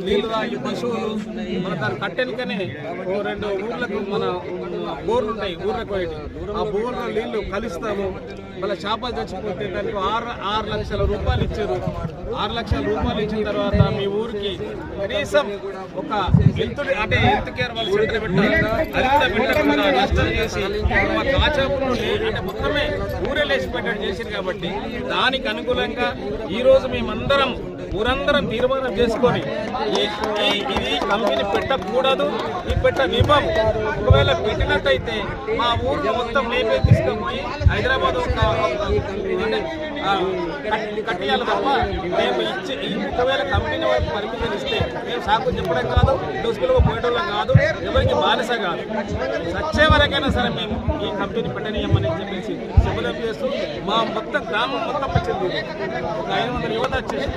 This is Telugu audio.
నీళ్లు తాగి పశువులు మన దాని కట్టెనికనే 2 ఊర్లకు మన బోర్లు ఉంటాయి, ఊర్లకు పోయి ఆ బోర్లో నీళ్లు కలుస్తాము. మళ్ళీ చేపలు చచ్చిపోతే దానికి 6 లక్షల రూపాయలు ఇచ్చారు. 6 లక్షల రూపాయలు ఇచ్చిన తర్వాత మీ ఊరికి కనీసం ఒక హెల్త్ కేర్ వాళ్ళు సెంటర్ పెట్టాలి. అది కూడా పెట్టకుండా నష్టం చేసి మా కాచాపులు అంటే మొత్తమే ఊరే లేచిపెట్టడం చేసింది. కాబట్టి దానికి అనుకూలంగా ఈరోజు మేమందరం ఊరందరం తీర్మానం చేసుకొని ఇది కంపెనీ పెట్టకూడదు, ఈ పెట్టనివ్వం. ఒకవేళ పెట్టినట్టయితే మా ఊరు మొత్తం లేపే తీసుకుపోయి హైదరాబాద్ కట్టియాలి తప్ప మేము ఇచ్చి ఒకవేళ కంపెనీ వాళ్ళకి పర్మిషన్ ఇస్తే మేము సాకు చెప్పడం కాదు, దోసుకులకు పోయటంలో కాదు, ఎవరికి బానిస కాదు. సచ్చే వరకైనా సరే మేము ఈ కంపెనీ పెట్టనీయమని చెప్పేసి శుభ్రం చేస్తూ మా మొత్తం గ్రామం మొత్తం వచ్చింది. ఒక 500 యువత వచ్చేసి